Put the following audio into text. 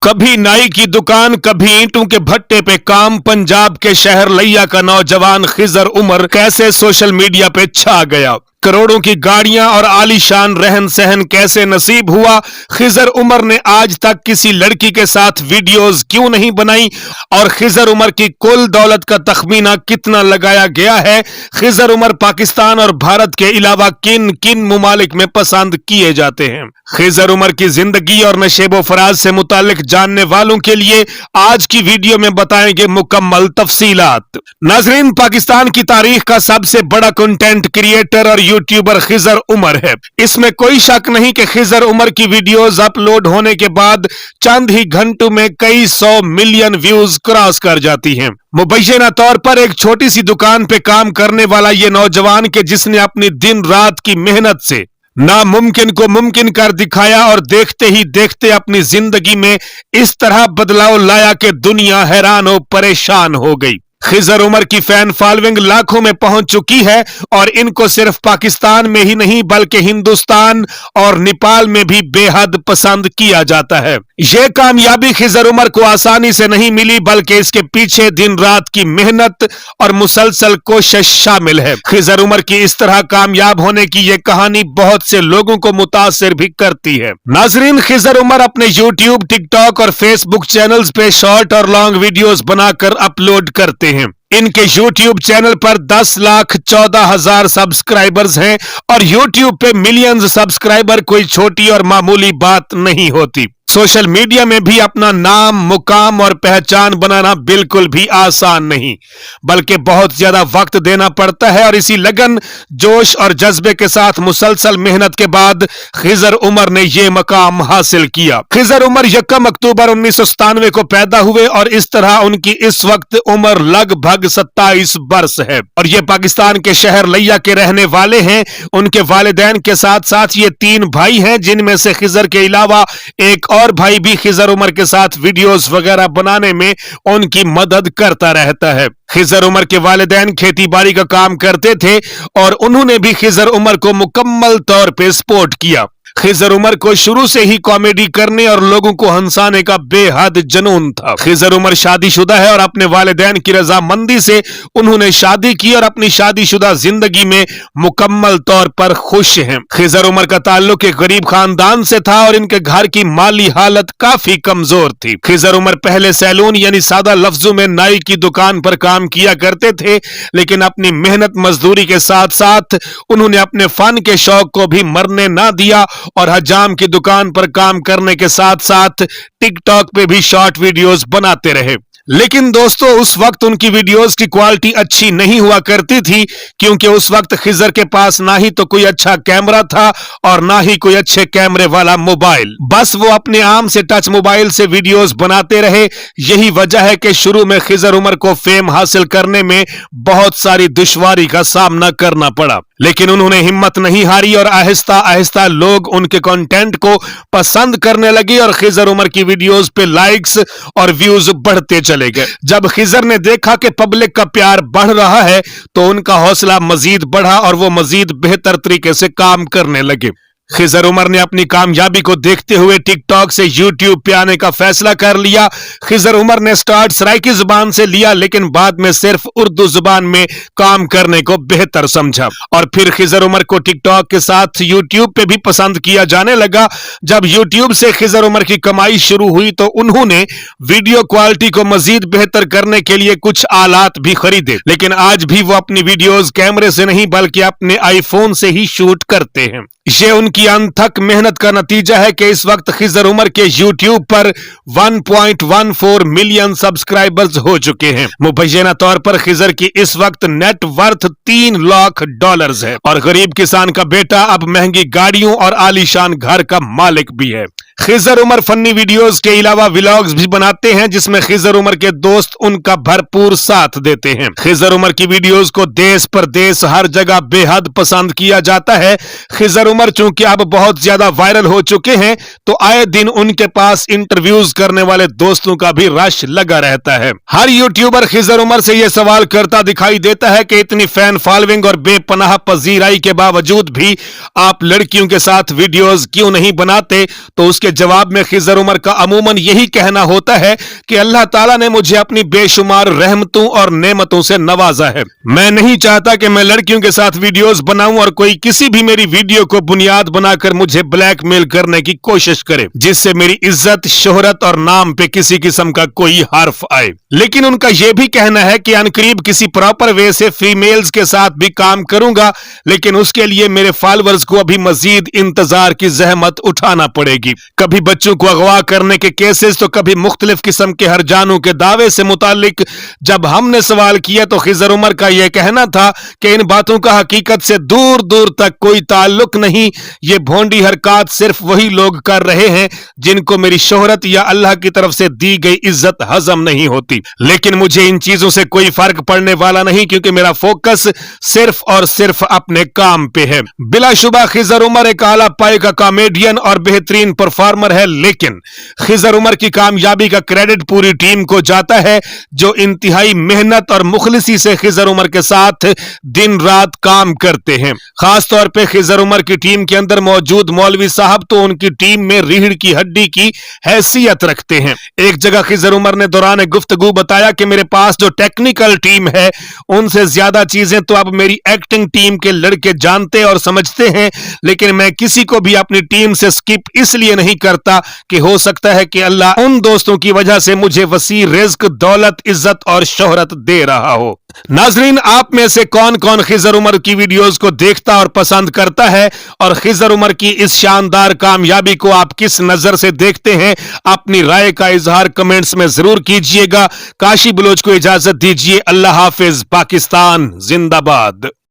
कभी नाई की दुकान, कभी ईंटों के भट्टे पे काम। पंजाब के शहर लिया का नौजवान खिजर उमर कैसे सोशल मीडिया पे छा गया। करोड़ों की गाड़ियां और आलीशान रहन सहन कैसे नसीब हुआ। खिजर उमर ने आज तक किसी लड़की के साथ वीडियोस क्यों नहीं बनाई और खिजर उमर की कुल दौलत का तखमीना कितना लगाया गया है। खिजर उमर पाकिस्तान और भारत के अलावा किन किन मुमालिक में पसंद किए जाते हैं। खिजर उमर की जिंदगी और नशेबो फराज से मुतालिक जानने वालों के लिए आज की वीडियो में बताएंगे मुकम्मल तफसीलात। नाजरीन, पाकिस्तान की तारीख का सबसे बड़ा कंटेंट क्रिएटर और यूट्यूबर खिजर उमर है। इसमें कोई शक नहीं कि खिजर उमर की वीडियोस अपलोड होने के बाद चंद ही घंटों में कई 100 मिलियन व्यूज क्रॉस कर जाती हैं। मुबैना तौर पर एक छोटी सी दुकान पे काम करने वाला ये नौजवान के जिसने अपनी दिन रात की मेहनत से नामुमकिन को मुमकिन कर दिखाया और देखते ही देखते अपनी जिंदगी में इस तरह बदलाव लाया कि दुनिया हैरान और परेशान हो गई। खिजर उमर की फैन फॉलोइंग लाखों में पहुंच चुकी है और इनको सिर्फ पाकिस्तान में ही नहीं बल्कि हिंदुस्तान और नेपाल में भी बेहद पसंद किया जाता है। यह कामयाबी खिजर उमर को आसानी से नहीं मिली बल्कि इसके पीछे दिन रात की मेहनत और मुसलसल कोशिश शामिल है। खिजर उमर की इस तरह कामयाब होने की यह कहानी बहुत से लोगों को मुतासिर भी करती है। नाजरीन, खिजर उमर अपने यूट्यूब, टिकटॉक और फेसबुक चैनल्स पे शॉर्ट और लॉन्ग वीडियोस बनाकर अपलोड करते हैं। इनके YouTube चैनल पर 10,14,000 सब्सक्राइबर्स हैं और YouTube पे मिलियंस सब्सक्राइबर कोई छोटी और मामूली बात नहीं होती। सोशल मीडिया में भी अपना नाम, मुकाम और पहचान बनाना बिल्कुल भी आसान नहीं बल्कि बहुत ज्यादा वक्त देना पड़ता है और इसी लगन, जोश और जज्बे के साथ मुसलसल मेहनत के बाद खिजर उमर ने यह मकाम हासिल किया। खिजर उमर 1 अक्टूबर 1997 को पैदा हुए और इस तरह उनकी इस वक्त उम्र लगभग 27 वर्ष है और ये पाकिस्तान के शहर लिया के रहने वाले हैं। उनके वालिदैन के साथ साथ ये 3 भाई हैं जिनमें से खिजर के अलावा एक और भाई भी खिजर उमर के साथ वीडियोस वगैरह बनाने में उनकी मदद करता रहता है। खिजर उमर के वालिदैन खेती बाड़ी का काम करते थे और उन्होंने भी खिजर उमर को मुकम्मल तौर पे सपोर्ट किया। खिजर उमर को शुरू से ही कॉमेडी करने और लोगों को हंसाने का बेहद जुनून था। खिजर उमर शादीशुदा है और अपने वालिदैन की रजामंदी से उन्होंने शादी की और अपनी शादीशुदा जिंदगी में मुकम्मल तौर पर खुश हैं। खिजर उमर का ताल्लुक एक गरीब खानदान से था और इनके घर की माली हालत काफी कमजोर थी। खिजर उमर पहले सैलून यानी सादा लफ्जों में नाई की दुकान पर काम किया करते थे, लेकिन अपनी मेहनत मजदूरी के साथ साथ उन्होंने अपने फन के शौक को भी मरने ना दिया और हजाम की दुकान पर काम करने के साथ साथ टिकटॉक पे भी शॉर्ट वीडियोस बनाते रहे। लेकिन दोस्तों, उस वक्त उनकी वीडियोस की क्वालिटी अच्छी नहीं हुआ करती थी क्योंकि उस वक्त खिजर के पास ना ही तो कोई अच्छा कैमरा था और ना ही कोई अच्छे कैमरे वाला मोबाइल। बस वो अपने आम से टच मोबाइल से वीडियोस बनाते रहे। यही वजह है कि शुरू में खिजर उमर को फेम हासिल करने में बहुत सारी दुश्वारी का सामना करना पड़ा, लेकिन उन्होंने हिम्मत नहीं हारी और आहिस्ता आहिस्ता लोग उनके कंटेंट को पसंद करने लगे और खिजर उमर की वीडियोस पे लाइक्स और व्यूज बढ़ते चले गए। जब खिजर ने देखा कि पब्लिक का प्यार बढ़ रहा है तो उनका हौसला मजीद बढ़ा और वो मजीद बेहतर तरीके से काम करने लगे। खिजर उमर ने अपनी कामयाबी को देखते हुए टिकटॉक से यूट्यूब पे आने का फैसला कर लिया। खिजर उमर ने स्टार्ट सराइकी जुबान से लिया लेकिन बाद में सिर्फ उर्दू जुबान में काम करने को बेहतर समझा और फिर खिजर उमर को टिकटॉक के साथ यूट्यूब पे भी पसंद किया जाने लगा। जब यूट्यूब से खिजर उमर की कमाई शुरू हुई तो उन्होंने वीडियो क्वालिटी को मजीद बेहतर करने के लिए कुछ आलात भी खरीदे, लेकिन आज भी वो अपनी वीडियोस कैमरे से नहीं बल्कि अपने आईफोन से ही शूट करते हैं। ये उनकी अनथक मेहनत का नतीजा है कि इस वक्त खिजर उमर के YouTube पर 1.14 मिलियन सब्सक्राइबर्स हो चुके हैं। मुबैना तौर पर खिजर की इस वक्त नेट वर्थ $3 लाख है और गरीब किसान का बेटा अब महंगी गाड़ियों और आलीशान घर का मालिक भी है। खिजर उमर फनी वीडियोस के अलावा व्लॉग्स भी बनाते हैं जिसमें खिजर उमर के दोस्त उनका भरपूर साथ देते हैं। खिजर उमर की वीडियोस को देश परदेश हर जगह बेहद पसंद किया जाता है। खिजर उमर चूंकि अब बहुत ज्यादा वायरल हो चुके हैं तो आए दिन उनके पास इंटरव्यूज करने वाले दोस्तों का भी रश लगा रहता है। हर यूट्यूबर खिजर उमर से यह सवाल करता दिखाई देता है कि इतनी फैन फॉलोइंग और बेपनाह पजीराई के बावजूद भी आप लड़कियों के साथ वीडियोस क्यों नहीं बनाते, तो उसके जिसके जवाब में खिजर उमर का अमूमन यही कहना होता है कि अल्लाह ताला ने मुझे अपनी बेशुमार रहमतों और नेमतों से नवाजा है। मैं नहीं चाहता कि मैं लड़कियों के साथ वीडियोस बनाऊं और कोई किसी भी मेरी वीडियो को बुनियाद बनाकर मुझे ब्लैकमेल करने की कोशिश करे, जिससे मेरी इज्जत, शोहरत और नाम पे किसी किस्म का कोई हर्फ आए। लेकिन उनका यह भी कहना है कि अनकरीब किसी प्रॉपर वे से फीमेल्स के साथ भी काम करूंगा, लेकिन उसके लिए मेरे फॉलोअर्स को अभी मजीद इंतजार की जहमत उठाना पड़ेगी। कभी बच्चों को अगवा करने के केसेस तो कभी मुख्तलिफ किस्म के हरजानों के दावे से मुतालिक जब हमने सवाल किया तो खिजर उमर का यह कहना था कि इन बातों का हकीकत से दूर दूर तक कोई ताल्लुक नहीं, ये भोंडी हरकत सिर्फ वही लोग कर रहे हैं जिनको मेरी शोहरत या अल्लाह की तरफ से दी गई इज्जत हजम नहीं होती। लेकिन मुझे इन चीजों से कोई फर्क पड़ने वाला नहीं, क्योंकि मेरा फोकस सिर्फ और सिर्फ अपने काम पे है। बिलाशुबा खिजर उमर एक आला पाए का कॉमेडियन और बेहतरीन परफॉर्मर है, लेकिन खिजर उमर की कामयाबी का क्रेडिट पूरी टीम को जाता है जो इंतहाई मेहनत और मुखलिसी से खिजर उमर के साथ दिन रात काम करते हैं। खास तौर पे खिजर उमर की टीम के अंदर मौजूद मौलवी साहब तो उनकी टीम में रीढ़ की हड्डी की हैसियत रखते हैं। एक जगह खिजर उमर ने दौरान गुफ्तगू बताया कि मेरे पास जो टेक्निकल टीम है उनसे ज्यादा चीजें तो अब मेरी एक्टिंग टीम के लड़के जानते और समझते हैं, लेकिन मैं किसी को भी अपनी टीम से स्किप इसलिए नहीं करता कि हो सकता है कि अल्लाह उन दोस्तों की वजह से मुझे वसी रिज्क, दौलत, इज्जत और शोहरत दे रहा हो। नाजरीन, आप में से कौन कौन खिजर उमर की वीडियोस को देखता और पसंद करता है, और खिजर उमर की इस शानदार कामयाबी को आप किस नजर से देखते हैं? अपनी राय का इजहार कमेंट्स में जरूर कीजिएगा। काशी बलोच को इजाजत दीजिए। अल्लाह हाफिज। पाकिस्तान जिंदाबाद।